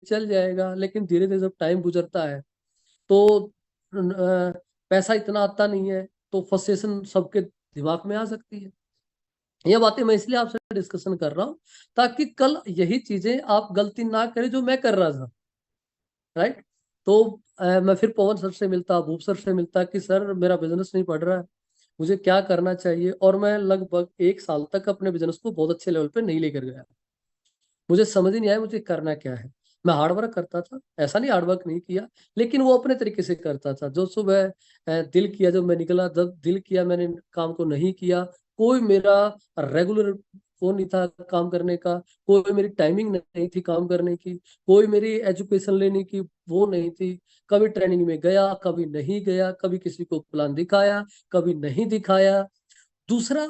चल जाएगा, लेकिन धीरे धीरे जब टाइम गुजरता है तो पैसा इतना आता नहीं है, तो फ्रस्ट्रेशन सबके दिमाग में आ सकती है। ये बातें मैं इसलिए आपसे डिस्कशन कर रहा हूँ ताकि कल यही चीजें आप गलती ना करें जो मैं कर रहा था। राइट। तो मैं फिर पवन सर से मिलता, भूप सर से मिलता कि सर मेरा बिजनेस नहीं बढ़ रहा है, मुझे क्या करना चाहिए। और मैं लगभग 1 साल तक अपने बिजनेस को बहुत अच्छे लेवल पे नहीं लेकर गया। मुझे समझ ही नहीं आया मुझे करना क्या है। मैं हार्ड वर्क करता था, ऐसा नहीं हार्ड वर्क नहीं किया, लेकिन वो अपने तरीके से करता था। जो सुबह दिल किया, जब मैं निकला, जब दिल किया मैंने काम को नहीं किया। कोई मेरा रेगुलर वो नहीं था काम करने का, कोई मेरी टाइमिंग नहीं थी काम करने की, कोई मेरी एजुकेशन लेने की वो नहीं थी। कभी ट्रेनिंग में गया, कभी नहीं गया, कभी किसी को प्लान दिखाया, कभी नहीं दिखाया। दूसरा,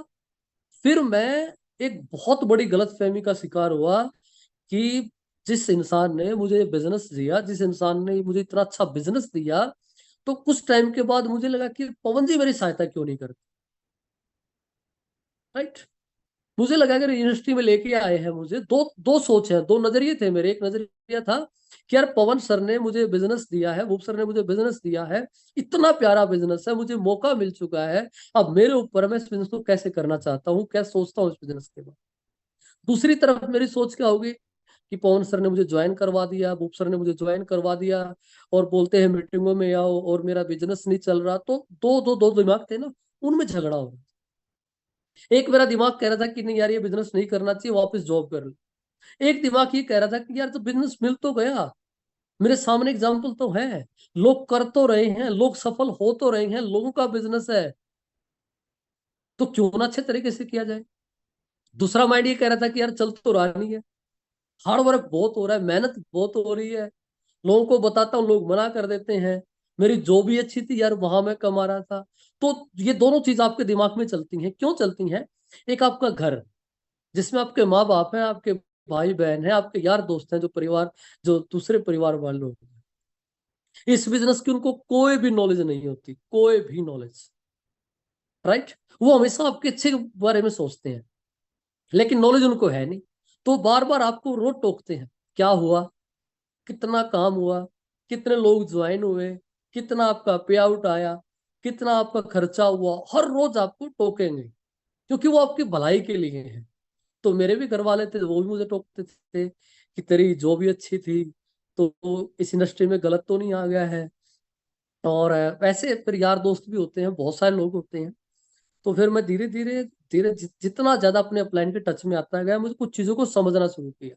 फिर मैं एक बहुत बड़ी गलतफहमी का शिकार हुआ कि जिस इंसान ने मुझे बिजनेस दिया, जिस इंसान ने मुझे इतना अच्छा बिजनेस दिया, तो कुछ टाइम के बाद मुझे लगा कि पवन जी मेरी सहायता क्यों नहीं करते। राइट। मुझे लगा अगर यूनिवर्सिटी में लेके आए हैं मुझे, दो दो सोच है, दो नजरिए थे मेरे। एक नजरिया था कि यार पवन सर ने मुझे बिजनेस दिया है, भूप सर ने मुझे बिजनेस दिया है, इतना प्यारा बिजनेस है, मुझे मौका मिल चुका है, अब मेरे ऊपर मैं इस बिजनेस को कैसे करना चाहता हूँ, क्या सोचता हूँ इस बिजनेस के बाद। दूसरी तरफ मेरी सोच क्या होगी कि पवन सर ने मुझे ज्वाइन करवा दिया, भूप सर ने मुझे ज्वाइन करवा दिया, और बोलते हैं मीटिंगों में आओ, और मेरा बिजनेस नहीं चल रहा। तो दो दो दो दिमाग थे ना, उनमें झगड़ा हो रहा। एक मेरा दिमाग कह रहा था कि नहीं यार ये बिजनेस नहीं करना चाहिए, वापस जॉब कर ले। एक दिमाग ये कह रहा था कि यार तो बिजनेस मिल तो गया, मेरे सामने एग्जाम्पल तो है, लोग कर तो रहे हैं, लोग सफल हो तो रहे हैं, लोगों का बिजनेस है, तो क्यों ना अच्छे तरीके से किया जाए। दूसरा माइंड ये कह रहा था कि यार चल तो रहा नहीं है, हार्ड वर्क बहुत हो रहा है, मेहनत बहुत हो रही है, लोगों को बताता हूँ लोग मना कर देते हैं, मेरी जॉब भी अच्छी थी यार, वहां मैं कमा रहा था। तो ये दोनों चीज आपके दिमाग में चलती हैं, क्यों चलती हैं? एक आपका घर, जिसमें आपके माँ बाप हैं, आपके भाई बहन हैं, आपके यार दोस्त हैं, जो परिवार, जो दूसरे परिवार वाले लोग हैं। इस बिजनेस की उनको कोई भी नॉलेज नहीं होती, कोई भी नॉलेज। राइट। वो हमेशा आपके अच्छे के बारे में सोचते हैं, लेकिन नॉलेज उनको है नहीं। तो बार बार आपको रोज टोकते हैं, क्या हुआ, कितना काम हुआ, कितने लोग ज्वाइन हुए, कितना आपका पे आउट आया, कितना आपका खर्चा हुआ, हर रोज आपको टोकेंगे, क्योंकि वो आपकी भलाई के लिए है। तो मेरे भी घर वाले थे, वो भी मुझे टोकते थे कि तेरी जो भी अच्छी थी, तो इस इंडस्ट्री में गलत तो नहीं आ गया है। और वैसे फिर यार दोस्त भी होते हैं, बहुत सारे लोग होते हैं। तो फिर मैं धीरे धीरे धीरे जितना ज्यादा अपने अपलाइन के टच में आता गया, मुझे कुछ चीजों को समझना शुरू किया।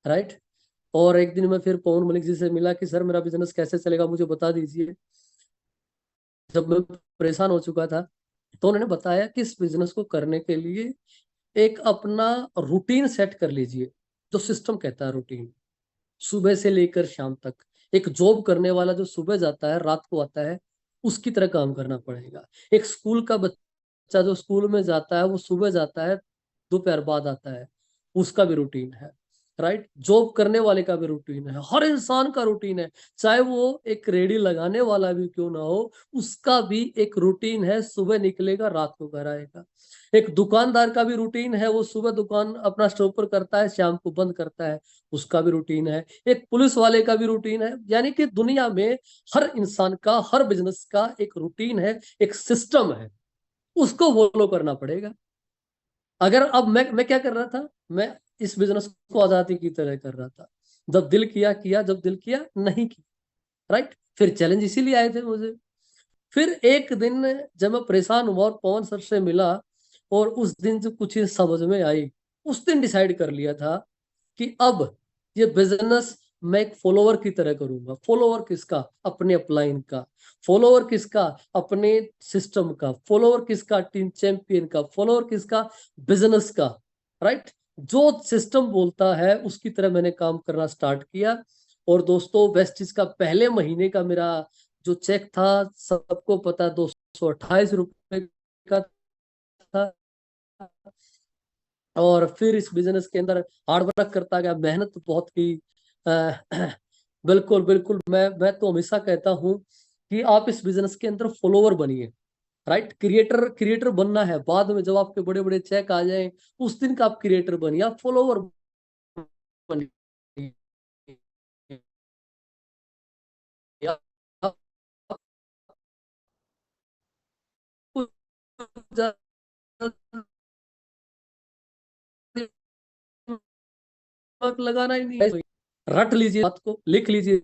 राइट। और एक दिन मैं फिर पवन मलिक जी से मिला कि सर मेरा बिजनेस कैसे चलेगा, मुझे बता दीजिए। जब मैं परेशान हो चुका था, तो उन्होंने बताया कि इस बिजनेस को करने के लिए एक अपना रूटीन सेट कर लीजिए। जो सिस्टम कहता है रूटीन, सुबह से लेकर शाम तक। एक जॉब करने वाला जो सुबह जाता है रात को आता है, उसकी तरह काम करना पड़ेगा। एक स्कूल का बच्चा जो स्कूल में जाता है, वो सुबह जाता है, दोपहर बाद आता है, उसका भी रूटीन है। राइट। जॉब करने वाले का भी रूटीन है, हर इंसान का रूटीन है, चाहे वो एक रेडी लगाने वाला भी क्यों ना हो, उसका भी एक रूटीन है। सुबह निकलेगा, रात को घर आएगा। एक दुकानदार का भी रूटीन है, वो सुबह दुकान अपना स्टॉप पर करता है, शाम को बंद करता है, उसका भी रूटीन है। एक पुलिस वाले का भी रूटीन है। यानी कि दुनिया में हर इंसान का, हर बिजनेस का एक रूटीन है, एक सिस्टम है, उसको फॉलो करना पड़ेगा। अगर अब मैं क्या कर रहा था, मैं इस बिजनेस को आजादी की तरह कर रहा था। जब दिल किया किया, जब दिल किया नहीं किया। राइट। फिर चैलेंज इसीलिए आए थे मुझे। फिर एक दिन जब मैं परेशान हुआ और पवन सर से मिला, और उस दिन जो कुछ चीज समझ में आई, उस दिन डिसाइड कर लिया था कि अब ये बिजनेस मैं एक फॉलोवर की तरह करूंगा। फॉलोवर किसका? अपने अपलाइन का। फॉलोवर किसका? अपने सिस्टम का। फॉलोवर किसका? टीम चैंपियन का। फॉलोवर किसका? बिजनेस का। राइट। जो सिस्टम बोलता है उसकी तरह मैंने काम करना स्टार्ट किया। और दोस्तों, वेस्टिज का पहले महीने का मेरा जो चेक था, सबको पता, 228 रुपए का था। और फिर इस बिजनेस के अंदर हार्ड वर्क करता गया, मेहनत बहुत की। अ, बिल्कुल बिल्कुल, मैं तो हमेशा कहता हूँ कि आप इस बिजनेस के अंदर फॉलोवर बनिए। राइट। क्रिएटर क्रिएटर बनना है बाद में, जब आपके बड़े बड़े चेक आ जाएं, उस दिन का आप क्रिएटर बनिए, आप फॉलोवर बनिए। ज्यादा दिमाग लगाना ही नहीं है, रट लीजिए बात को, लिख लीजिए।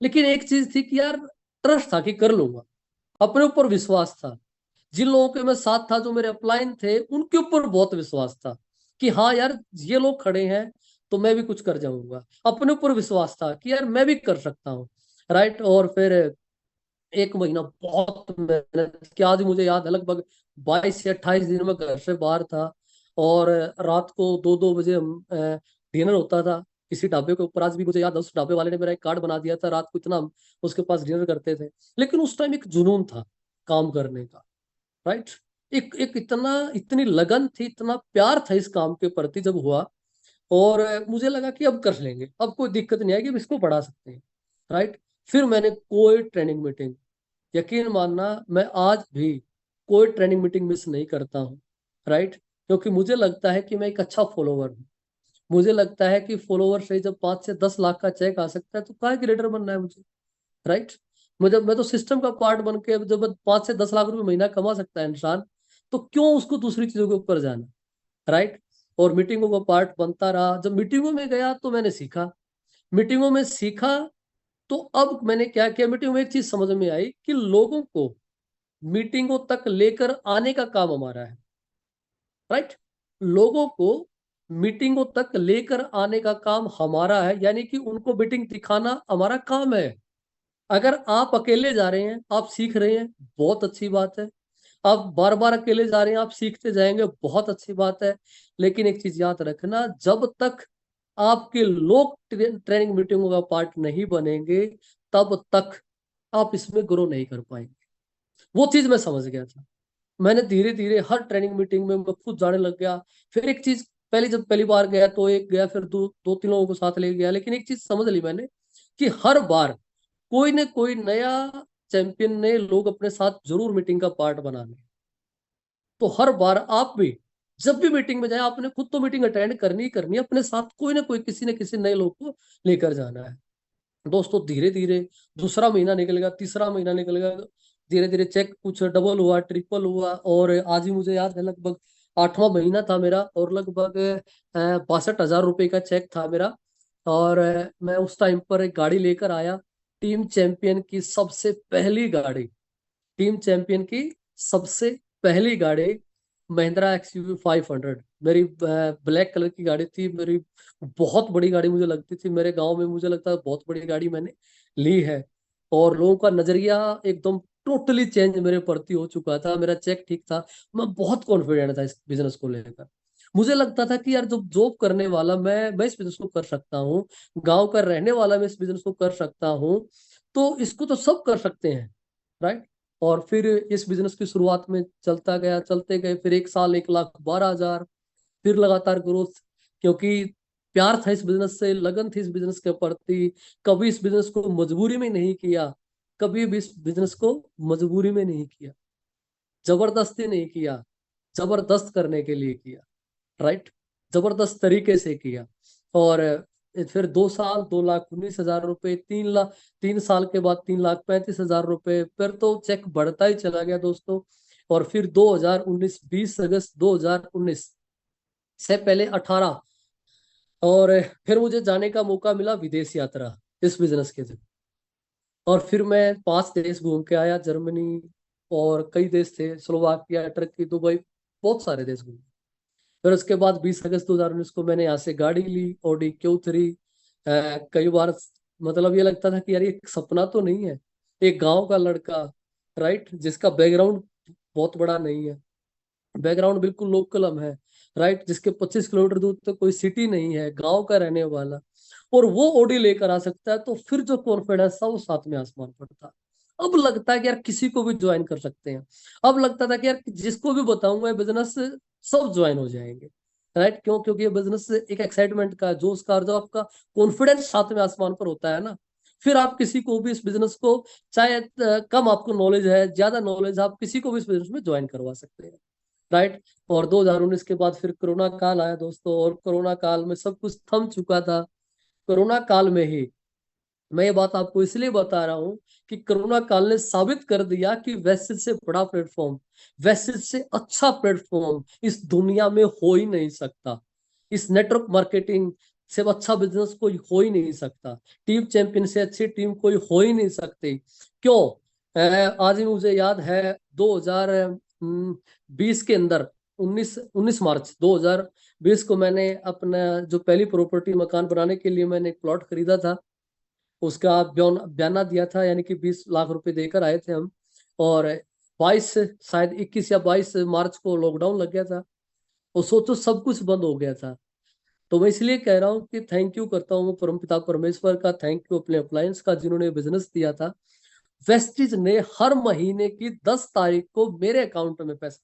लेकिन एक चीज थी कि यार ट्रस्ट था कि कर लूंगा, अपने ऊपर विश्वास था। जिन लोगों के मैं साथ था, जो मेरे अपलाइन थे, उनके ऊपर बहुत विश्वास था कि हाँ यार ये लोग खड़े हैं तो मैं भी कुछ कर जाऊंगा। अपने ऊपर विश्वास था कि यार मैं भी कर सकता हूँ। राइट। और फिर एक महीना बहुत मेहनत की। आज मुझे याद है, लगभग 22 से 28 दिन में घर से बाहर था। और रात को 2-2 बजे हम डिनर होता था किसी ढाबे के ऊपर। आज भी मुझे याद है, उस ढाबे वाले ने मेरा एक कार्ड बना दिया था, रात को इतना हम उसके पास डिनर करते थे। लेकिन उस टाइम एक जुनून था काम करने का। राइट। एक एक इतना इतनी लगन थी, इतना प्यार था इस काम के प्रति जब हुआ। और मुझे लगा कि अब कर लेंगे, अब कोई दिक्कत नहीं आएगी, अब इसको बढ़ा सकते हैं। राइट। फिर मैंने कोई ट्रेनिंग मीटिंग, यकीन मानना, मैं आज भी कोई ट्रेनिंग मीटिंग मिस नहीं करता हूँ। राइट। क्योंकि मुझे लगता है कि मैं एक अच्छा फॉलोवर हूँ। मुझे लगता है कि फॉलोवर से जब 5 से 10 लाख का चेक आ सकता है तो काहे कि लीडर बनना है मुझे। राइट। मैं तो सिस्टम का पार्ट बन के जब 5 से 10 लाख रुपए महीना कमा सकता है इंसान, तो क्यों उसको दूसरी चीजों के ऊपर जाना। राइट। और मीटिंगों का पार्ट बनता रहा। जब मीटिंगों में गया तो मैंने सीखा, मीटिंगों में सीखा। तो अब मैंने क्या किया, मीटिंग में एक चीज समझ में आई कि लोगों को मीटिंगों तक लेकर आने का काम हमारा है। राइट। लोगों को मीटिंगों तक लेकर आने का काम हमारा है, यानी कि उनको मीटिंग दिखाना हमारा काम है। अगर आप अकेले जा रहे हैं, आप सीख रहे हैं, बहुत अच्छी बात है। आप बार बार अकेले जा रहे हैं, आप सीखते जाएंगे, बहुत अच्छी बात है। लेकिन एक चीज याद रखना, जब तक आपके लोग ट्रेनिंग मीटिंगों का पार्ट नहीं बनेंगे, तब तक आप इसमें ग्रो नहीं कर पाएंगे। वो चीज मैं समझ गया था। मैंने धीरे धीरे हर ट्रेनिंग मीटिंग में मैं खुद जाने लग गया। फिर एक चीज, जब पहली बार गया तो एक गया, फिर दो दो तीन लोगों को साथ ले गया। लेकिन एक चीज समझ ली मैंने कि हर बार कोई न कोई नया चैंपियन ने लोग अपने साथ जरूर मीटिंग का पार्ट बनाने। तो हर बार आप भी जब भी मीटिंग में जाए, आपने खुद तो मीटिंग अटेंड करनी ही करनी है, अपने साथ कोई ना कोई, किसी न किसी नए लोग को लेकर जाना है। दोस्तों धीरे धीरे दूसरा महीना निकल गया, तीसरा महीना निकल गया। धीरे धीरे चेक कुछ डबल हुआ, ट्रिपल हुआ, और आज ही मुझे याद है लगभग 8वां महीना था मेरा, और लगभग 62,000 रुपये का चेक था मेरा। और मैं उस टाइम पर एक गाड़ी लेकर आया, टीम चैंपियन की सबसे पहली गाड़ी, टीम चैंपियन की सबसे पहली गाड़ी, महिंद्रा एक्सयूवी 500। मेरी ब्लैक कलर की गाड़ी थी मेरी। बहुत बड़ी गाड़ी मुझे लगती थी, मेरे गांव में मुझे लगता है बहुत बड़ी गाड़ी मैंने ली है। और लोगों का नजरिया एकदम टोटली चेंज मेरे प्रति हो चुका था, मेरा चेक ठीक था। मैं बहुत कॉन्फिडेंट था इस बिजनेस को लेकर। मुझे लगता था कि यार जो जॉब करने वाला मैं इस बिजनेस को कर सकता हूँ, गांव का रहने वाला मैं इस बिजनेस को कर सकता हूँ, तो इसको तो सब कर सकते हैं। राइट। और फिर इस बिजनेस की शुरुआत में चलता गया, चलते गए, फिर 1 साल 1,12,000, फिर लगातार ग्रोथ। क्योंकि प्यार था इस बिजनेस से, लगन थी इस बिजनेस के प्रति। कभी इस बिजनेस को मजबूरी में नहीं किया, कभी भी इस बिजनेस को मजबूरी में नहीं किया, जबरदस्ती नहीं किया, जबरदस्त करने के लिए किया। राइट। जबरदस्त तरीके से किया। और फिर 2 साल 2,19,000 रुपये, 3 लाख, 3 साल के बाद 3,35,000 रुपये, फिर तो चेक बढ़ता ही चला गया दोस्तों। और फिर 2019, 20 अगस्त 2019 से पहले 18, और फिर मुझे जाने का मौका मिला विदेश यात्रा इस बिजनेस के थ्रू। और फिर मैं 5 देश घूम के आया, जर्मनी, और कई देश थे, स्लोवाकिया, टर्की, दुबई, बहुत सारे देश घूमे। फिर उसके बाद 20 अगस्त 2019 को मैंने यहाँ से गाड़ी ली, Audi Q3। कई बार मतलब ये लगता था कि यार ये एक सपना तो नहीं है, एक गांव का लड़का, राइट, जिसका बैकग्राउंड बहुत बड़ा नहीं है, बैकग्राउंड बिल्कुल लोकल हम है, राइट, जिसके 25 किलोमीटर दूर तक कोई सिटी नहीं है, गांव का रहने वाला, और वो Audi लेकर आ सकता है। तो फिर जो कॉन्फिडेंस था वो साथ में आसमान पर था। अब लगता है कि यार किसी को भी ज्वाइन कर सकते हैं। अब लगता था कि यार जिसको भी बताऊंगा बिजनेस, सब ज्वाइन हो जाएंगे। राइट। क्योंकि ये बिजनेस एक एक्साइटमेंट का, जोश का, और जो आपका कॉन्फिडेंस साथ में आसमान पर होता है ना, फिर आप किसी को भी इस बिजनेस को, चाहे कम आपको नॉलेज है, ज्यादा नॉलेज, आप किसी को भी इस बिजनेस में ज्वाइन करवा सकते हैं, राइट। और 2019 के बाद फिर कोरोना काल आया दोस्तों, और कोरोना काल में सब कुछ थम चुका था। कोरोना काल में ही, मैं ये बात आपको इसलिए बता रहा हूं कि कोरोना काल ने साबित कर दिया कि वैसे से बड़ा प्लेटफॉर्म, वैसे से अच्छा प्लेटफॉर्म इस दुनिया में हो ही नहीं सकता। इस नेटवर्क मार्केटिंग से अच्छा बिजनेस कोई हो ही नहीं सकता। टीम चैंपियन से अच्छी टीम कोई हो ही नहीं सकती। क्यों? आज ही मुझे याद है 2020 के अंदर, 19 मार्च 2020 को मैंने अपना जो पहली प्रॉपर्टी मकान बनाने के लिए मैंने एक प्लॉट खरीदा था, उसका बयाना दिया था, यानी कि 20 लाख रुपए देकर आए थे हम। और 22, शायद 21 या 22 मार्च को लॉकडाउन लग गया था, और सोचो सब कुछ बंद हो गया था। तो मैं इसलिए कह रहा हूँ कि थैंक यू करता हूँ परमपिता परमेश्वर का, थैंक यू अपने अप्लायंस का जिन्होंने बिजनेस दिया था। वेस्टिज ने हर महीने की 10 तारीख को मेरे अकाउंट में पैसा,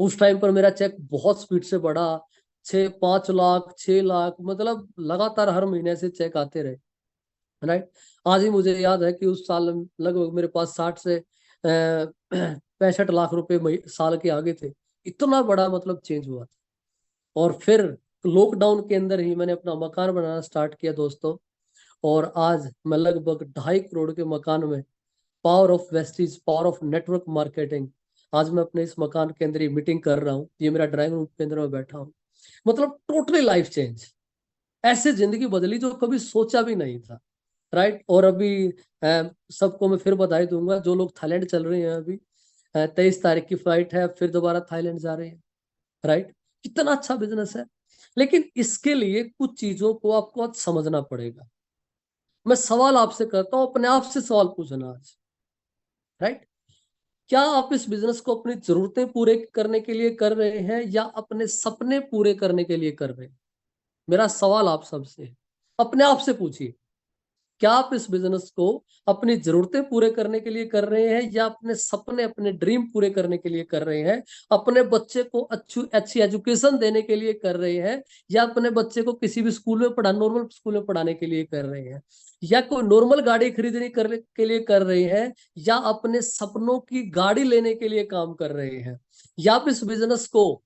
उस टाइम पर मेरा चेक बहुत स्पीड से बढ़ा, 5 लाख 6 लाख, मतलब लगातार हर महीने से चेक आते रहे, राइट। आज ही मुझे याद है कि उस साल लगभग मेरे पास 60 से 65 लाख रुपए साल के आगे थे। इतना बड़ा मतलब चेंज हुआ था। और फिर लॉकडाउन के अंदर ही मैंने अपना मकान बनाना स्टार्ट किया दोस्तों, और आज मैं लगभग 2.5 करोड़ के मकान में, power of Vestige, power of network marketing, आज मैं अपने इस मकान के अंदर ही मीटिंग कर रहा हूँ। ये मेरा ड्राइंग रूम के अंदर मैं बैठा हूँ। मतलब टोटली लाइफ चेंज, ऐसे जिंदगी बदली जो कभी सोचा भी नहीं था, राइट। और अभी सबको मैं फिर बधाई दूंगा जो लोग थाईलैंड चल रहे हैं। अभी 23 तारीख की फ्लाइट है, फिर दोबारा थाईलैंड जा रहे हैं, राइट। कितना अच्छा बिजनेस है। लेकिन इसके लिए कुछ चीजों को आपको आज समझना पड़ेगा। मैं सवाल आपसे करता हूँ, अपने आप से सवाल पूछना आज, राइट। क्या आप इस बिजनेस को अपनी जरूरतें पूरे करने के लिए कर रहे हैं, या अपने सपने पूरे करने के लिए कर रहे हैं? मेरा सवाल आप सबसे है, अपने आप से पूछिए। क्या आप इस बिजनेस को अपनी जरूरतें पूरे करने के लिए कर रहे हैं, या अपने सपने, अपने ड्रीम पूरे करने के लिए कर रहे हैं? अपने बच्चे को अच्छी अच्छी एजुकेशन देने के लिए कर रहे हैं, या अपने बच्चे को किसी भी स्कूल में नॉर्मल स्कूल में पढ़ाने के लिए कर रहे हैं, या कोई नॉर्मल गाड़ी खरीदने के लिए कर रहे हैं, या अपने सपनों की गाड़ी लेने के लिए काम कर रहे हैं? या आप इस बिजनेस को,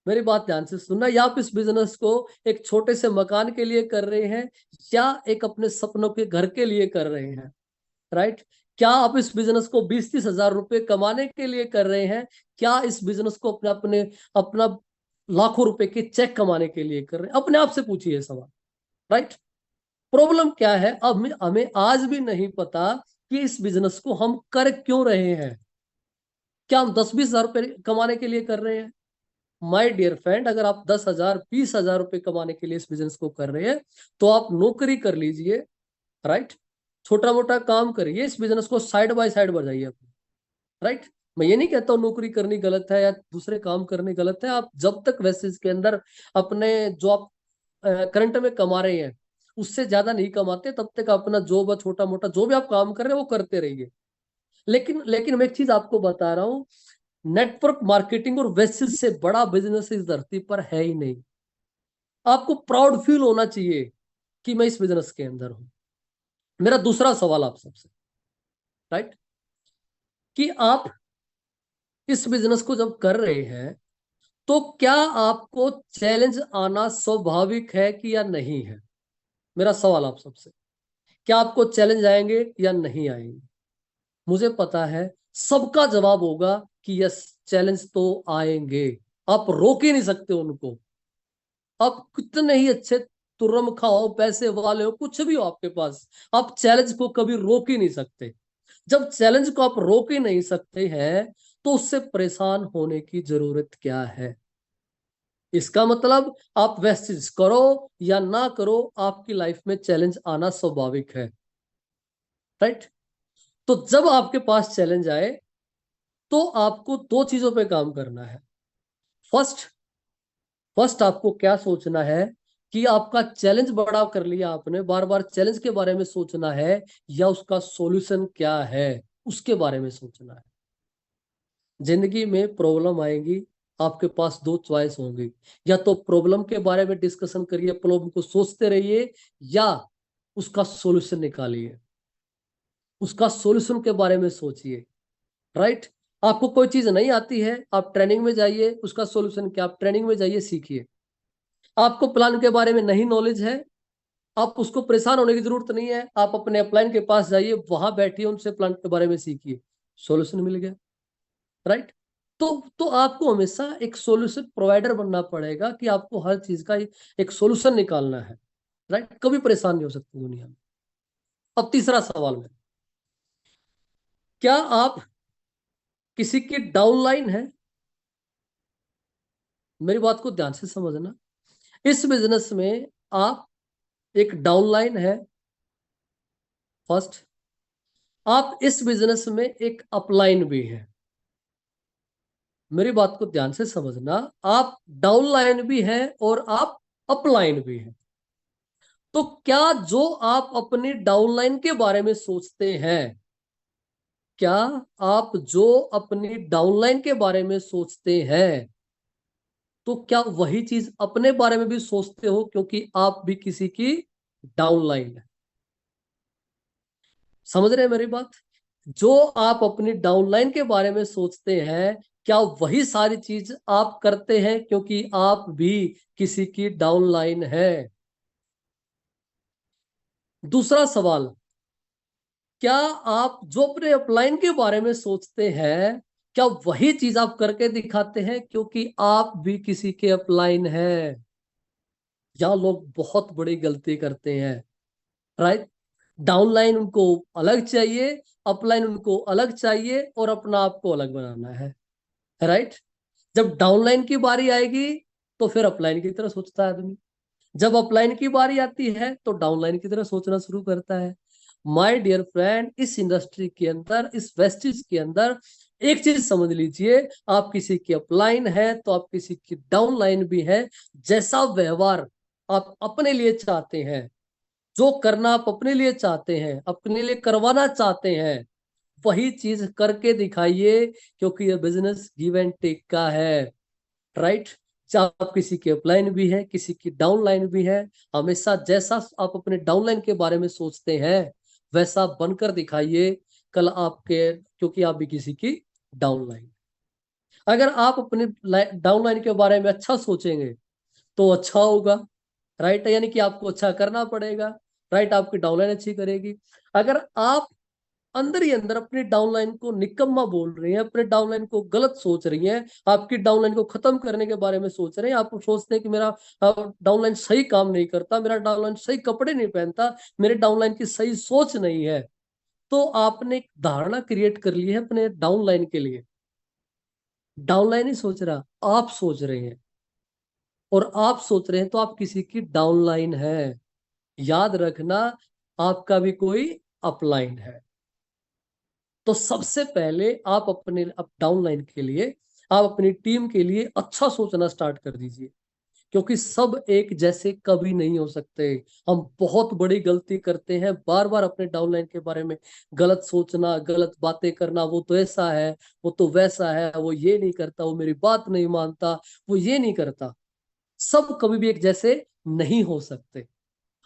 मेरी बात ध्यान से सुनना, या आप इस बिजनेस को एक छोटे से मकान के लिए कर रहे हैं, या एक अपने सपनों के घर के लिए कर रहे हैं, राइट। क्या आप इस बिजनेस को 20-30 हजार रुपए कमाने के लिए कर रहे हैं? क्या इस बिजनेस को अपने अपने अपना लाखों रुपए के चेक कमाने के लिए कर रहे हैं? अपने आप से पूछिए सवाल, राइट। प्रॉब्लम क्या है, अब हमें हमें आज भी नहीं पता कि इस बिजनेस को हम कर क्यों रहे हैं। क्या हम 10-20 हजार रुपए कमाने के लिए कर रहे हैं? माय डियर फ्रेंड, अगर आप 10,000 20,000 रुपए कमाने के लिए इस बिजनेस को कर रहे हैं, तो आप नौकरी कर लीजिए, राइट। छोटा मोटा काम करिए, इस बिजनेस को साइड बाय साइड बढ़ाइए अपनी, राइट। मैं ये नहीं कहता हूँ नौकरी करनी गलत है या दूसरे काम करने गलत है। आप जब तक वैसे इसके अंदर अपने जो आप करंट में कमा रहे हैं उससे ज्यादा नहीं कमाते, तब तक अपना जॉब, छोटा मोटा जो भी आप काम कर रहे हैं वो करते रहिए। लेकिन लेकिन मैं एक चीज आपको बता रहा हूँ, नेटवर्क मार्केटिंग और वेसिल से बड़ा बिजनेस इस धरती पर है ही नहीं। आपको प्राउड फील होना चाहिए कि मैं इस बिजनेस के अंदर हूं। मेरा दूसरा सवाल आप सबसे, राइट, कि आप इस बिजनेस को जब कर रहे हैं तो क्या आपको चैलेंज आना स्वाभाविक है कि या नहीं है? मेरा सवाल आप सबसे, क्या आपको चैलेंज आएंगे या नहीं आएंगे? मुझे पता है सबका जवाब होगा कि यस, चैलेंज तो आएंगे। आप रोक ही नहीं सकते उनको। आप कितने ही अच्छे तुरम खाओ, पैसे वाले हो, कुछ भी हो आपके पास, आप चैलेंज को कभी रोक ही नहीं सकते। जब चैलेंज को आप रोक ही नहीं सकते हैं, तो उससे परेशान होने की जरूरत क्या है? इसका मतलब आप वैसे चीज करो या ना करो, आपकी लाइफ में चैलेंज आना स्वाभाविक है, राइट। तो जब आपके पास चैलेंज आए तो आपको दो चीजों पे काम करना है। फर्स्ट फर्स्ट आपको क्या सोचना है कि आपका चैलेंज बड़ा कर लिया आपने, बार बार चैलेंज के बारे में सोचना है, या उसका सॉल्यूशन क्या है उसके बारे में सोचना है। जिंदगी में प्रॉब्लम आएगी, आपके पास दो चॉइस होंगी, या तो प्रॉब्लम के बारे में डिस्कशन करिए, प्रॉब्लम को सोचते रहिए, या उसका सॉल्यूशन निकालिए, उसका सॉल्यूशन के बारे में सोचिए। राइट? आपको कोई चीज नहीं आती है, आप ट्रेनिंग में जाइए, उसका सॉल्यूशन क्या, आप ट्रेनिंग में जाइए, सीखिए। आपको प्लान के बारे में नहीं नॉलेज है, आप उसको परेशान होने की जरूरत नहीं है, आप अपने अपलाइन के पास जाइए, वहां बैठिए, उनसे प्लान के बारे में सीखिए, सॉल्यूशन मिल गया। राइट? तो आपको हमेशा एक सॉल्यूशन प्रोवाइडर बनना पड़ेगा कि आपको हर चीज का एक सॉल्यूशन निकालना है। राइट? कभी परेशान नहीं हो सकती दुनिया में। अब तीसरा सवाल है, क्या आप किसी की डाउनलाइन है? मेरी बात को ध्यान से समझना। इस बिजनेस में आप एक डाउनलाइन है, फर्स्ट। आप इस बिजनेस में एक अपलाइन भी है। मेरी बात को ध्यान से समझना, आप डाउनलाइन भी हैं और आप अपलाइन भी हैं। तो क्या जो आप अपनी डाउनलाइन के बारे में सोचते हैं, क्या आप जो अपनी डाउनलाइन के बारे में सोचते हैं, तो क्या वही चीज अपने बारे में भी सोचते हो? क्योंकि आप भी किसी की डाउनलाइन है। समझ रहे हैं मेरी बात? जो आप अपनी डाउनलाइन के बारे में सोचते हैं, क्या वही सारी चीज आप करते हैं? क्योंकि आप भी किसी की डाउनलाइन है। दूसरा सवाल, क्या आप जो अपने अपलाइन के बारे में सोचते हैं, क्या वही चीज आप करके दिखाते हैं? क्योंकि आप भी किसी के अपलाइन हैं। या लोग बहुत बड़ी गलती करते हैं। राइट? डाउनलाइन उनको अलग चाहिए, अपलाइन उनको अलग चाहिए, और अपना आप को अलग बनाना है। राइट? जब डाउनलाइन की बारी आएगी तो फिर अपलाइन की तरह सोचता है आदमी, जब अपलाइन की बारी आती है तो डाउनलाइन की तरह सोचना शुरू करता है। माय डियर फ्रेंड, इस इंडस्ट्री के अंदर, इस वेस्टिज के अंदर एक चीज समझ लीजिए, आप किसी की अपलाइन है तो आप किसी की डाउनलाइन भी है। जैसा व्यवहार आप अपने लिए चाहते हैं, जो करना आप अपने लिए चाहते हैं, अपने लिए करवाना चाहते हैं, वही चीज करके दिखाइए, क्योंकि ये बिजनेस गिव एंड टेक का है। राइट? चाहे आप किसी की अपलाइन भी है, किसी की डाउनलाइन भी है, हमेशा जैसा आप अपने डाउनलाइन के बारे में सोचते हैं, वैसा बनकर दिखाइए कल आपके, क्योंकि आप भी किसी की डाउनलाइन। अगर आप अपने डाउनलाइन के बारे में अच्छा सोचेंगे तो अच्छा होगा। राइट? यानी कि आपको अच्छा करना पड़ेगा। राइट? आपकी डाउनलाइन अच्छी करेगी। अगर आप अंदर ही अंदर अपनी डाउनलाइन को निकम्मा बोल रही हैं, अपने डाउनलाइन को गलत सोच रही हैं, आपकी डाउनलाइन को खत्म करने के बारे में सोच रहे हैं, आप सोचते हैं कि मेरा डाउनलाइन सही काम नहीं करता, मेरा डाउनलाइन सही कपड़े नहीं पहनता, मेरे डाउनलाइन की सही सोच नहीं है, तो आपने एक धारणा क्रिएट कर ली है अपने डाउनलाइन के लिए। डाउनलाइन ही सोच रहा, आप सोच रहे हैं, और आप सोच रहे हैं तो आप किसी की डाउनलाइन है। याद रखना, आपका भी कोई अपलाइन है। तो सबसे पहले आप अपने डाउनलाइन के लिए, आप अपनी टीम के लिए अच्छा सोचना स्टार्ट कर दीजिए, क्योंकि सब एक जैसे कभी नहीं हो सकते। हम बहुत बड़ी गलती करते हैं, बार बार अपने डाउनलाइन के बारे में गलत सोचना, गलत बातें करना, वो तो ऐसा है, वो तो वैसा है, वो ये नहीं करता, वो मेरी बात नहीं मानता, वो ये नहीं करता। सब कभी भी एक जैसे नहीं हो सकते।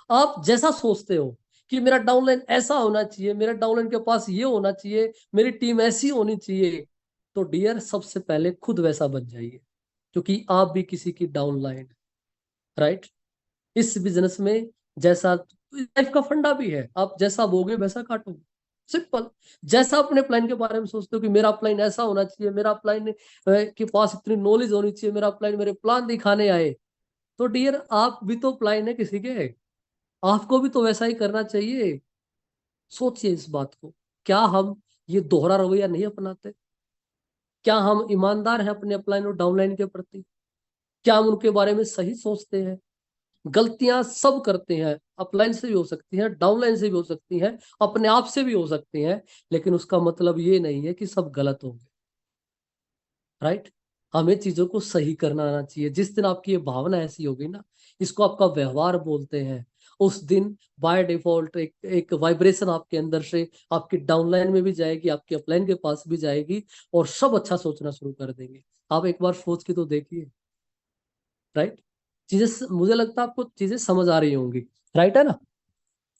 आप जैसा सोचते हो कि मेरा डाउनलाइन ऐसा होना चाहिए, मेरा डाउनलाइन के पास ये होना चाहिए, मेरी टीम ऐसी होनी चाहिए, तो डियर सबसे पहले खुद वैसा बन जाइए, क्योंकि आप भी किसी की डाउनलाइन। राइट? इस बिजनेस में जैसा लाइफ का फंडा भी है, आप जैसा बोगे वैसा काटोगे। सिंपल। जैसा अपने प्लान के बारे में सोचते हो कि मेरा प्लान ऐसा होना चाहिए, मेरा प्लान के पास इतनी नॉलेज होनी चाहिए, मेरा प्लान मेरे प्लान दिखाने आए, तो डियर आप भी तो प्लान है किसी के, आपको भी तो वैसा ही करना चाहिए। सोचिए इस बात को। क्या हम ये दोहरा रवैया नहीं अपनाते? क्या हम ईमानदार हैं अपने अपलाइन और डाउनलाइन के प्रति? क्या हम उनके बारे में सही सोचते हैं? गलतियां सब करते हैं, अपलाइन से भी हो सकती हैं, डाउनलाइन से भी हो सकती हैं, अपने आप से भी हो सकती हैं, लेकिन उसका मतलब ये नहीं है कि सब गलत होंगे। राइट? हमें चीजों को सही करना आना चाहिए। जिस दिन आपकी ये भावना ऐसी होगी ना, इसको आपका व्यवहार बोलते हैं, उस दिन बाय डिफॉल्ट एक वाइब्रेशन आपके अंदर से आपकी डाउनलाइन में भी जाएगी, आपके अपलाइन के पास भी जाएगी, और सब अच्छा सोचना शुरू कर देंगे। आप एक बार सोच के तो देखिए। राइट? चीजें मुझे लगता है आपको चीजें समझ आ रही होंगी। राइट है ना?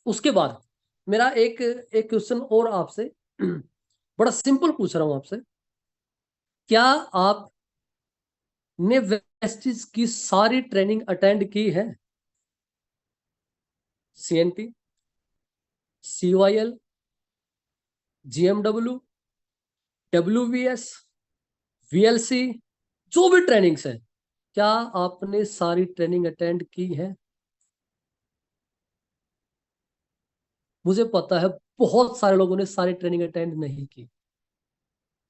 उसके बाद मेरा एक एक क्वेश्चन और आपसे, बड़ा सिंपल पूछ रहा हूं आपसे, क्या आपने वेस्टिज की सारी ट्रेनिंग अटेंड की है? CNT, COIL, GMW, WBS, VLC, जो भी ट्रेनिंग्स है, क्या आपने सारी ट्रेनिंग अटेंड की है? मुझे पता है बहुत सारे लोगों ने सारी ट्रेनिंग अटेंड नहीं की,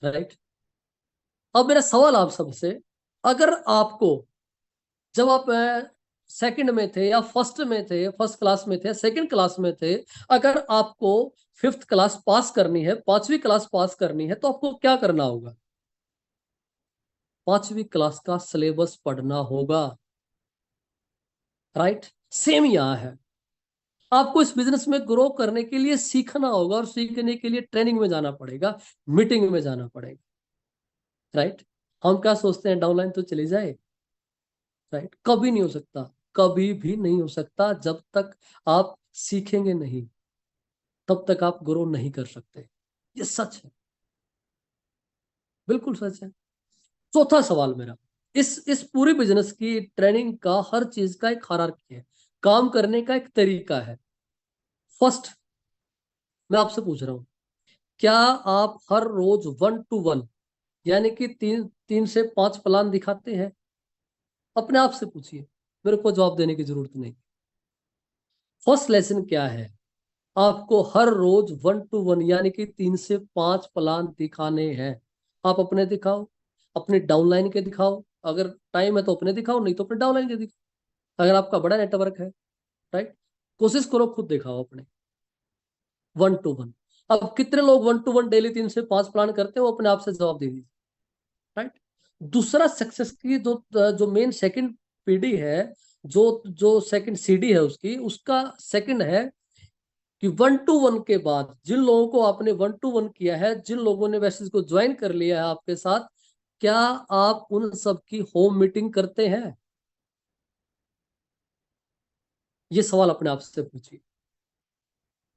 राइट? अब मेरा सवाल आप सबसे, अगर आपको, जब आप सेकंड में थे या फर्स्ट में थे, फर्स्ट क्लास में थे, सेकंड क्लास में थे, अगर आपको फिफ्थ क्लास पास करनी है, पांचवी क्लास पास करनी है, तो आपको क्या करना होगा? पांचवी क्लास का सिलेबस पढ़ना होगा, राइट? सेम यहां है। आपको इस बिजनेस में ग्रो करने के लिए सीखना होगा, और सीखने के लिए ट्रेनिंग में जाना पड़ेगा, मीटिंग में जाना पड़ेगा, राइट? हम क्या सोचते हैं, डाउनलाइन तो चली जाए, राइट? कभी नहीं हो सकता, कभी भी नहीं हो सकता। जब तक आप सीखेंगे नहीं, तब तक आप ग्रो नहीं कर सकते। ये सच है, बिल्कुल सच है। चौथा सवाल मेरा, इस पूरी बिजनेस की ट्रेनिंग का, हर चीज का एक हायरार्की है, काम करने का एक तरीका है। फर्स्ट, मैं आपसे पूछ रहा हूं, क्या आप हर रोज 1 to 1, यानी कि 3 से 5 प्लान दिखाते हैं? अपने आप से पूछिए, मेरे को जवाब देने की जरूरत नहीं। फर्स्ट लेसन क्या है? आपको हर रोज 1 to 1, यानी कि 3 से 5 प्लान दिखाने हैं। आप अपने दिखाओ, अपने डाउनलाइन के दिखाओ, अगर टाइम है तो अपने दिखाओ, नहीं तो अपने डाउनलाइन के दिखाओ, अगर आपका बड़ा नेटवर्क है, राइट? कोशिश करो खुद दिखाओ अपने 1 to 1। अब कितने लोग 1 to 1 डेली 3 से 5 प्लान करते हैं, वो अपने आप से जवाब दे दीजिए, राइट? दूसरा, सक्सेस की जो जो मेन सेकंड पीढ़ी है, जो जो सेकंड सीडी है उसकी, उसका सेकंड है कि 1 to 1 के बाद जिन लोगों को आपने 1 to 1 किया है, जिन लोगों ने वैसे को ज्वाइन कर लिया है आपके साथ, क्या आप उन सब की होम मीटिंग करते हैं? ये सवाल अपने आप से पूछिए।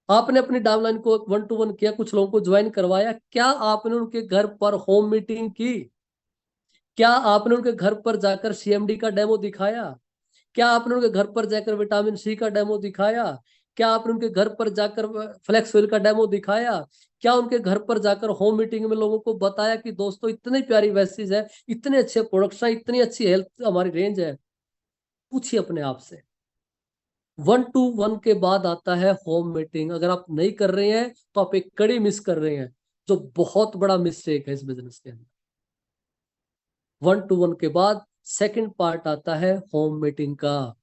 आपने अपनी डाउनलाइन को 1 to 1 किया, कुछ लोगों को ज्वाइन करवाया, क्या आपने उनके घर पर होम मीटिंग की? क्या आपने उनके घर पर जाकर CMD का डेमो दिखाया? क्या आपने उनके घर पर जाकर विटामिन C का डेमो दिखाया? क्या आपने उनके घर पर जाकर फ्लेक्स व्हील का डेमो दिखाया? क्या उनके घर पर जाकर होम मीटिंग में लोगों को बताया कि दोस्तों इतनी प्यारी वैसीज है, इतने अच्छे प्रोडक्ट्स हैं, इतनी अच्छी हेल्थ हमारी रेंज है? पूछिए अपने आप से। 1 to 1 के बाद आता है होम मीटिंग। अगर आप नहीं कर रहे हैं तो आप एक कड़ी मिस कर रहे हैं, जो बहुत बड़ा मिस्टेक है इस बिजनेस के अंदर। 1 to 1 के बाद सेकंड पार्ट आता है होम मीटिंग का।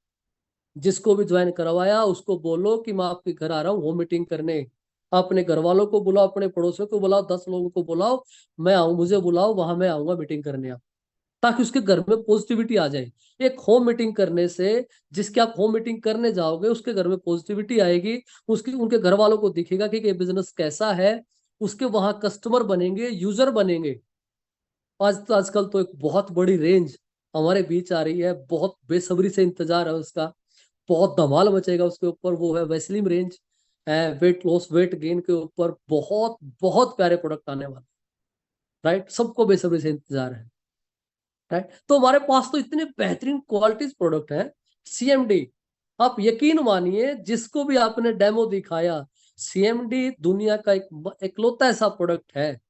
जिसको भी ज्वाइन करवाया उसको बोलो कि मैं आपके घर आ रहा हूँ होम मीटिंग करने। अपने घर वालों को बुलाओ, अपने पड़ोसियों को बुलाओ, 10 लोगों को बुलाओ, मैं आऊँ, मुझे बुलाओ, वहां मैं आऊंगा मीटिंग करने आप, ताकि उसके घर में पॉजिटिविटी आ जाए। एक होम मीटिंग करने से, जिसके आप होम मीटिंग करने जाओगे, उसके घर में पॉजिटिविटी आएगी, उसकी उनके घर वालों को दिखेगा कि ये बिजनेस कैसा है, उसके वहां कस्टमर बनेंगे, यूजर बनेंगे। आजकल तो एक बहुत बड़ी रेंज हमारे बीच आ रही है, बहुत बेसब्री से इंतजार है उसका, बहुत धमाल मचेगा उसके ऊपर। वो है वैसलीन रेंज, है वेट लॉस वेट गेन के ऊपर, बहुत बहुत प्यारे प्रोडक्ट आने वाले, राइट? सबको बेसब्री से इंतजार है, राइट? तो हमारे पास तो इतने बेहतरीन क्वालिटीज प्रोडक्ट है। CMD, आप यकीन मानिए, जिसको भी आपने डेमो दिखाया, CMD दुनिया का एक इकलौता ऐसा प्रोडक्ट है,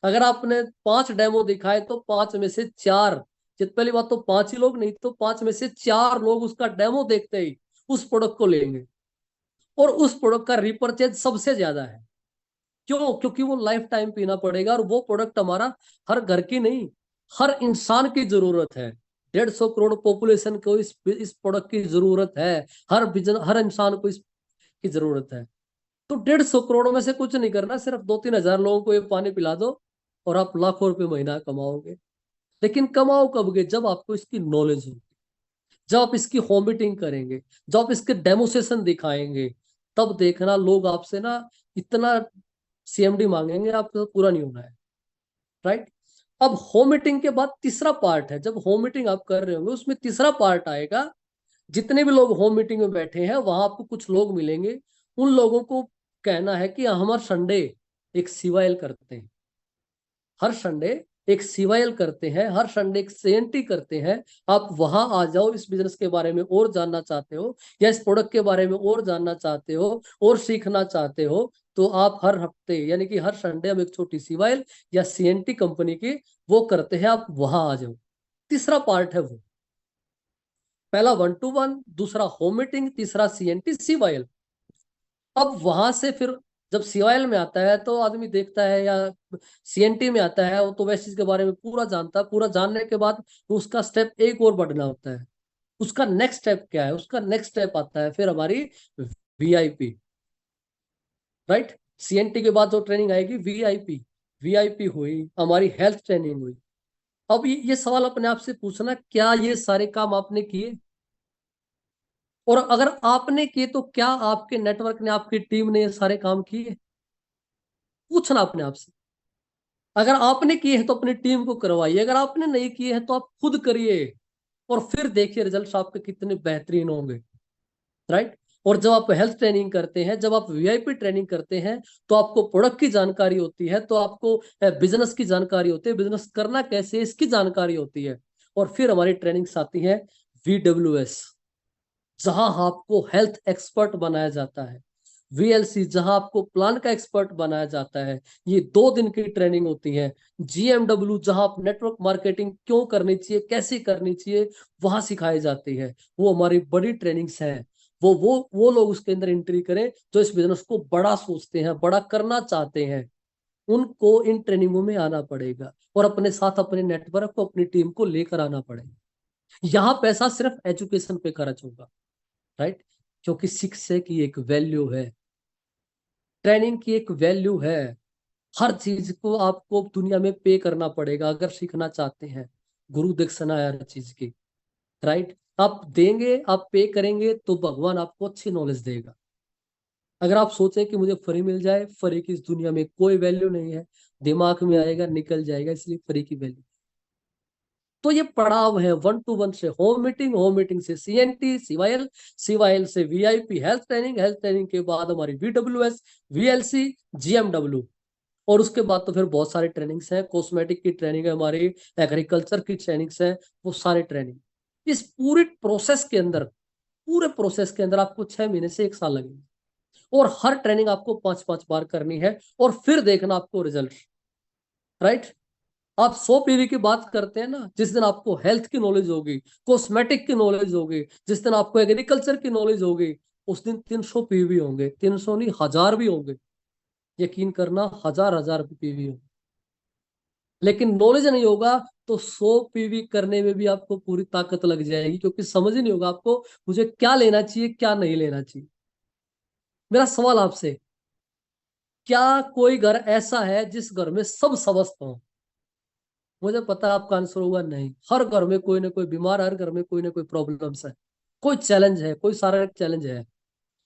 अगर आपने 5 डेमो दिखाए तो 5 में से 4, जित पहली बात तो 5 ही लोग नहीं, तो 5 में से 4 लोग उसका डेमो देखते ही उस प्रोडक्ट को लेंगे, और उस प्रोडक्ट का रिपर्चेज सबसे ज्यादा है। क्यों? क्योंकि वो लाइफ टाइम पीना पड़ेगा, और वो प्रोडक्ट हमारा हर घर की नहीं, हर इंसान की जरूरत है। 150 करोड़ पॉपुलेशन को इस प्रोडक्ट की जरूरत है। हर इंसान को इसकी जरूरत है। तो 150 करोड़ में से कुछ नहीं करना, सिर्फ 2-3 हजार लोगों को ये पानी पिला दो, और आप लाखों रुपए महीना कमाओगे। लेकिन कमाओ कब गे? जब आपको इसकी नॉलेज होगी, जब आप इसकी होम मीटिंग करेंगे, जब आप इसके डेमोसेशन दिखाएंगे, तब देखना लोग आपसे ना इतना CMD मांगेंगे, आपको पूरा नहीं होना है, राइट? अब होम मीटिंग के बाद तीसरा पार्ट है, जब होम मीटिंग आप कर रहे होंगे उसमें तीसरा पार्ट आएगा। जितने भी लोग होम मीटिंग में बैठे हैं, वहां आपको कुछ लोग मिलेंगे, उन लोगों को कहना है कि हम हर संडे एक सीवाईएल करते हैं, हर संडे एक सीवाईएल करते हैं, हर संडे एक सीएनटी करते हैं। आप वहां आ जाओ, इस बिजनेस के बारे में और जानना चाहते हो या इस प्रोडक्ट के बारे में और जानना चाहते हो और सीखना चाहते हो, तो आप हर हफ्ते यानी कि हर संडे हम एक छोटी सीवाईएल या सीएनटी कंपनी की वो करते हैं, आप वहां आ जाओ। तीसरा पार्ट है वो, पहला 1-to-1, दूसरा होम मीटिंग, तीसरा सीएनटी सीवाईएल। अब वहां से फिर जब सीवाईएल में आता है तो आदमी देखता है, या सीएनटी में आता है, वो तो वैसे चीज के बारे में पूरा जानता है। पूरा जानने के बाद उसका स्टेप एक और बढ़ना होता है। उसका नेक्स्ट स्टेप क्या है? उसका नेक्स्ट स्टेप आता है फिर हमारी वीआईपी, राइट। सीएनटी के बाद जो ट्रेनिंग आएगी वीआईपी, वीआईपी हुई, हमारी हेल्थ ट्रेनिंग हुई। अब ये सवाल अपने आप से पूछना, क्या ये सारे काम आपने किए? और अगर आपने किए तो क्या आपके नेटवर्क ने, आपकी टीम ने ये सारे काम किए? पूछना अपने आप से। अगर आपने किए हैं तो अपनी टीम को करवाइए, अगर आपने नहीं किए हैं तो आप खुद करिए, और फिर देखिए रिजल्ट्स आपके कितने बेहतरीन होंगे, राइट। और जब आप हेल्थ ट्रेनिंग करते हैं, जब आप वीआईपी ट्रेनिंग करते हैं, तो आपको प्रोडक्ट की जानकारी होती है, तो आपको बिजनेस की जानकारी होती है, बिजनेस करना कैसे इसकी जानकारी होती है। और फिर हमारी ट्रेनिंग्स आती है VWS, जहां आपको हेल्थ एक्सपर्ट बनाया जाता है। VLC, जहां आपको प्लान का एक्सपर्ट बनाया जाता है। ये 2 दिन की ट्रेनिंग होती है। GMW, जहां आप नेटवर्क मार्केटिंग क्यों करनी चाहिए, कैसे करनी चाहिए, वहां सिखाई जाती है। वो हमारी बड़ी ट्रेनिंग्स हैं। वो लोग उसके अंदर एंट्री करें जो इस बिजनेस को बड़ा सोचते हैं, बड़ा करना चाहते हैं। उनको इन ट्रेनिंगों में आना पड़ेगा और अपने साथ अपने नेटवर्क को, अपनी टीम को लेकर आना पड़ेगा। यहाँ पैसा सिर्फ एजुकेशन पे खर्च होगा, राइट। क्योंकि शिक्षा की एक वैल्यू है, ट्रेनिंग की एक वैल्यू है। हर चीज को आपको दुनिया में पे करना पड़ेगा अगर सीखना चाहते हैं। गुरु दक्षिणा है हर चीज की, राइट। आप देंगे, आप पे करेंगे तो भगवान आपको अच्छी नॉलेज देगा। अगर आप सोचें कि मुझे फ्री मिल जाए, फ्री की इस दुनिया में कोई वैल्यू नहीं है। दिमाग में आएगा, निकल जाएगा, इसलिए फ्री की वैल्यू। तो ये पड़ाव है 1-to-1 से होम मीटिंग, होम मीटिंग से सीएनटी सीवाईएल, सीवाईएल से VIP health training, health training के बाद हमारी VWS, VLC, GMW। और उसके बाद तो फिर बहुत सारी ट्रेनिंग्स हैं, कॉस्मेटिक की ट्रेनिंग है हमारी, एग्रीकल्चर की ट्रेनिंग्स हैं, वो सारे ट्रेनिंग। इस पूरी प्रोसेस के अंदर, पूरे प्रोसेस के अंदर आपको 6 महीने से 1 साल लगेगा। और हर ट्रेनिंग आपको 5-5 बार करनी है, और फिर देखना आपको रिजल्ट, राइट। आप 100 PV की बात करते हैं ना, जिस दिन आपको हेल्थ की नॉलेज होगी, कॉस्मेटिक की नॉलेज होगी, जिस दिन आपको एग्रीकल्चर की नॉलेज होगी, उस दिन 300 PV होंगे। 300 नहीं, 1000 भी होंगे। यकीन करना, 1000-1000 PV होंगे। लेकिन नॉलेज नहीं होगा तो 100 PV करने में भी आपको पूरी ताकत लग जाएगी, क्योंकि समझ ही नहीं होगा आपको मुझे क्या लेना चाहिए, क्या नहीं लेना चाहिए। मेरा सवाल आपसे, क्या कोई घर ऐसा है जिस घर में सब स्वस्थ हो? मुझे पता है आपका आंसर होगा नहीं। हर घर में कोई ना कोई बीमार, हर घर में कोई ना कोई प्रॉब्लम्स है, कोई चैलेंज है, कोई शारीरिक चैलेंज है।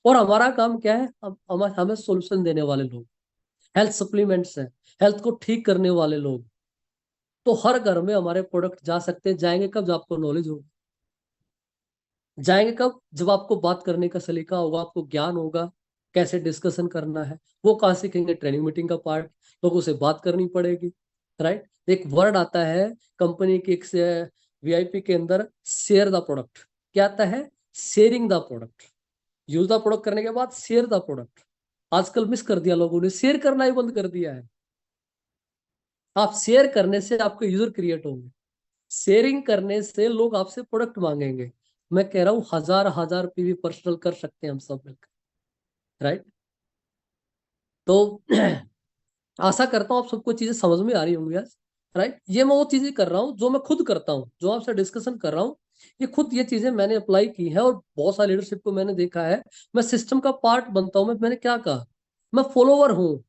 और हमारा काम क्या है? हमें सोल्यूशन देने वाले लोग, हेल्थ सप्लीमेंट्स हैं, हेल्थ को ठीक करने वाले लोग। तो हर घर में हमारे प्रोडक्ट जा सकते हैं। जाएंगे कब? जब आपको नॉलेज होगी। जाएंगे कब? जब आपको बात करने का सलीका होगा, आपको ज्ञान होगा कैसे डिस्कशन करना है। वो कहाँ सीखेंगे? ट्रेनिंग मीटिंग का पार्ट, लोगों से बात करनी पड़ेगी, राइट। एक वर्ड आता है कंपनी की, एक वीआईपी के अंदर, शेयर द प्रोडक्ट। क्या आता है? Sharing the product. Use the product करने के बाद शेयर द प्रोडक्ट। आजकल मिस कर दिया लोगों ने, शेयर करना ही बंद कर दिया है। आप शेयर करने से आपके यूजर क्रिएट होंगे, शेयरिंग करने से लोग आपसे प्रोडक्ट मांगेंगे। मैं कह रहा हूँ 1000-1000 PV पर्सनल कर सकते हैं हम सब मिलकर, राइट। तो आशा करता हूँ आप सबको चीजें समझ में आ रही होंगी आज, राइट। ये मैं वो चीजें कर रहा हूँ जो मैं खुद करता हूँ, जो आपसे डिस्कशन कर रहा हूँ। ये खुद ये चीजें मैंने अप्लाई की है, और बहुत सारे लीडरशिप को मैंने देखा है। मैं सिस्टम का पार्ट बनता हूँ। मैंने क्या कहा? मैं फॉलोवर हूँ,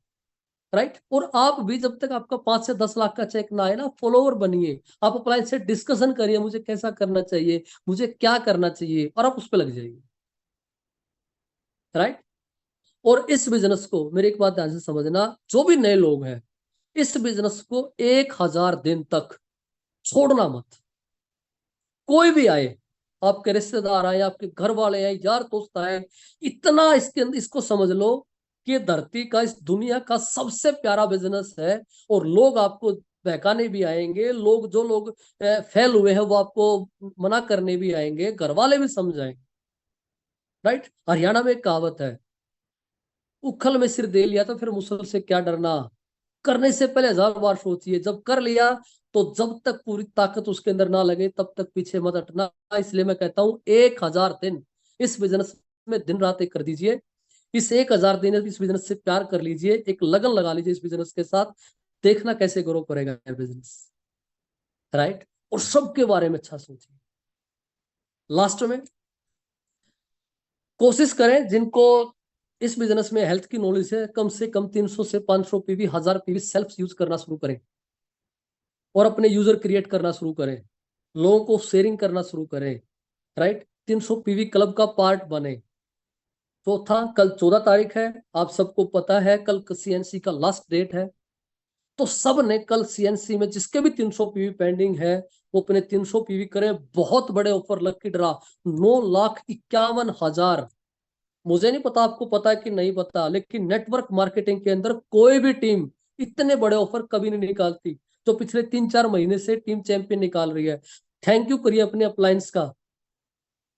राइट। और आप भी, जब तक आपका 5 से 10 लाख का चेक ना आए ना, फॉलोवर बनिए। आप अपना से डिस्कशन करिए, मुझे कैसा करना चाहिए, मुझे क्या करना चाहिए, और आप उस पर लग जाइए, राइट। और इस बिजनेस को, मेरी एक बात ध्यान से समझना, जो भी नए लोग हैं, इस बिजनेस को 1000 दिन तक छोड़ना मत। कोई भी आए, आपके रिश्तेदार आए, आपके घर वाले आए, यार दोस्त आए, इतना इसके अंदर इसको समझ लो कि ये धरती का, इस दुनिया का सबसे प्यारा बिजनेस है। और लोग आपको बहकाने भी आएंगे, जो लोग फेल हुए हैं वो आपको मना करने भी आएंगे, घर वाले भी समझाएंगे। राइट। हरियाणा में एक कहावत है, उखल में सिर दे लिया तो फिर मुसल से क्या डरना। करने से पहले 1000 बार सोचिए, जब कर लिया तो जब तक पूरी ताकत उसके अंदर ना लगे तब तक पीछे मत हटना। इसलिए मैं कहता हूं 1000 दिन इस बिजनेस में दिन रात एक कर दीजिए। इस 1000 दिन इस बिजनेस से प्यार कर लीजिए, एक लगन लगा लीजिए इस बिजनेस के साथ। देखना कैसे ग्रो करेगा ये बिजनेस। राइट। और सबके बारे में अच्छा सोचिए। लास्ट में कोशिश करें, जिनको इस बिजनेस में हेल्थ की नॉलेज है, कम से कम 300 से 500 पीवी, 1000 पीवी सेल्फ यूज करना शुरू करें और अपने यूजर क्रिएट करना शुरू करें, लोगों को शेयरिंग करना शुरू करें। राइट। 300 पीवी क्लब का पार्ट बने। चौथा, कल 14 तारीख है, आप सबको पता है कल सीएनसी का लास्ट डेट है। तो सब ने कल सीएनसी में जिसके भी 300 पीवी पेंडिंग है वो अपने 300 पीवी करें। बहुत बड़े ऑफर, लकी ड्रा 9,51,000। मुझे नहीं पता आपको पता है कि नहीं पता, लेकिन नेटवर्क मार्केटिंग के अंदर कोई भी टीम इतने बड़े ऑफर कभी नहीं निकालती जो पिछले 3-4 महीने से टीम चैंपियन निकाल रही है। थैंक यू करिए अपने अप्लायंस का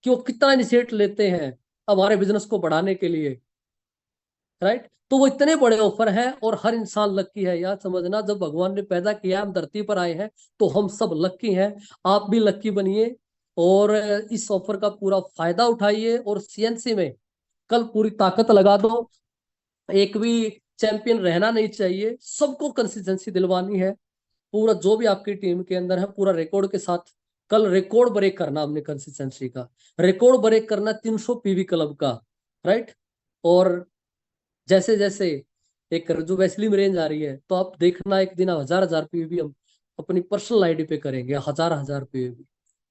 कि वो कितना इनिशिएट लेते हैं हमारे बिजनेस को बढ़ाने के लिए। राइट। तो वो इतने बड़े ऑफर हैं और हर इंसान लक्की है। यार समझना, जब भगवान ने पैदा किया, हम धरती पर आए हैं तो हम सब लक्की हैं। आप भी लक्की बनिए और इस ऑफर का पूरा फायदा उठाइए और सीएनसी में कल पूरी ताकत लगा दो। एक भी चैंपियन रहना नहीं चाहिए, सबको कंसिस्टेंसी दिलवानी है। पूरा जो भी आपकी टीम के अंदर है पूरा रिकॉर्ड के साथ कल रिकॉर्ड ब्रेक करना, हमने कंसिस्टेंसी का रिकॉर्ड ब्रेक करना 300 पीवी क्लब का। राइट। और जैसे जैसे एक जो वैसलीन रेंज आ रही है तो आप देखना एक दिन 1000-1000 पीवी हम अपनी पर्सनल आईडी पे करेंगे, 1000-1000 पीवी।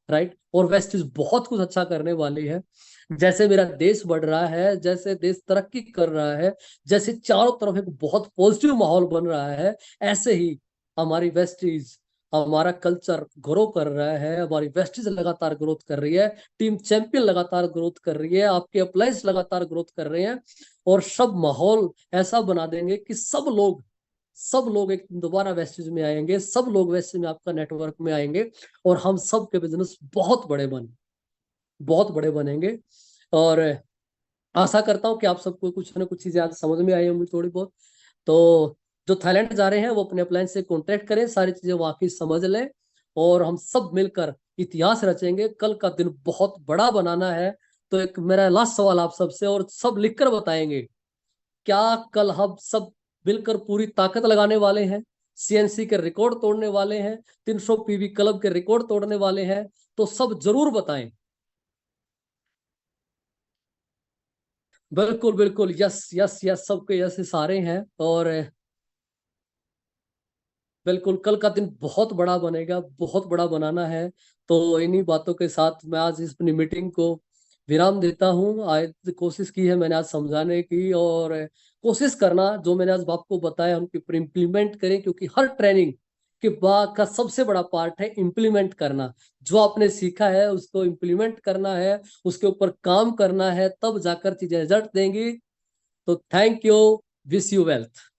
राइट। और वेस्ट इज बहुत कुछ अच्छा करने वाली है। जैसे मेरा देश बढ़ रहा है, जैसे देश तरक्की कर रहा है, जैसे चारों तरफ एक बहुत पॉजिटिव माहौल बन रहा है, ऐसे ही हमारी वेस्टीज, हमारा कल्चर ग्रो कर रहा है। हमारी वेस्टीज लगातार ग्रोथ कर रही है, टीम चैंपियन लगातार ग्रोथ कर रही है, आपके अप्लायंस लगातार ग्रोथ कर रहे हैं। और सब माहौल ऐसा बना देंगे कि सब लोग एक दोबारा वेस्टेज में आएंगे, सब लोग वेस्टेज में आपका नेटवर्क में आएंगे और हम सब के बिजनेस बहुत बड़े बनेंगे। और आशा करता हूँ कि आप सबको कुछ ना कुछ चीजें आज समझ में आई होंगी थोड़ी बहुत। तो जो थाईलैंड जा रहे हैं वो अपने अप्लायंस से कांटेक्ट करें, सारी चीजें वाकई समझ लें और हम सब मिलकर इतिहास रचेंगे। कल का दिन बहुत बड़ा बनाना है। तो एक मेरा लास्ट सवाल आप सबसे, और सब लिखकर बताएंगे, क्या कल हम सब मिलकर पूरी ताकत लगाने वाले हैं, सीएनसी के रिकॉर्ड तोड़ने वाले हैं, 300 पीवी क्लब के रिकॉर्ड तोड़ने वाले हैं? तो सब जरूर बताएं। बिल्कुल बिल्कुल, यस यस यस, सबके यस सारे हैं। और बिल्कुल कल का दिन बहुत बड़ा बनेगा, बहुत बड़ा बनाना है। तो इन्हीं बातों के साथ मैं आज इस अपनी मीटिंग को विराम देता हूँ। आज कोशिश की है मैंने आज समझाने की, और कोशिश करना जो मैंने आज आपको बताया उनके ऊपर इम्प्लीमेंट करें, क्योंकि हर ट्रेनिंग के बाद का सबसे बड़ा पार्ट है इम्प्लीमेंट करना। जो आपने सीखा है उसको इम्प्लीमेंट करना है, उसके ऊपर काम करना है, तब जाकर चीजें रिजल्ट देंगी। तो thank you, wish you wealth.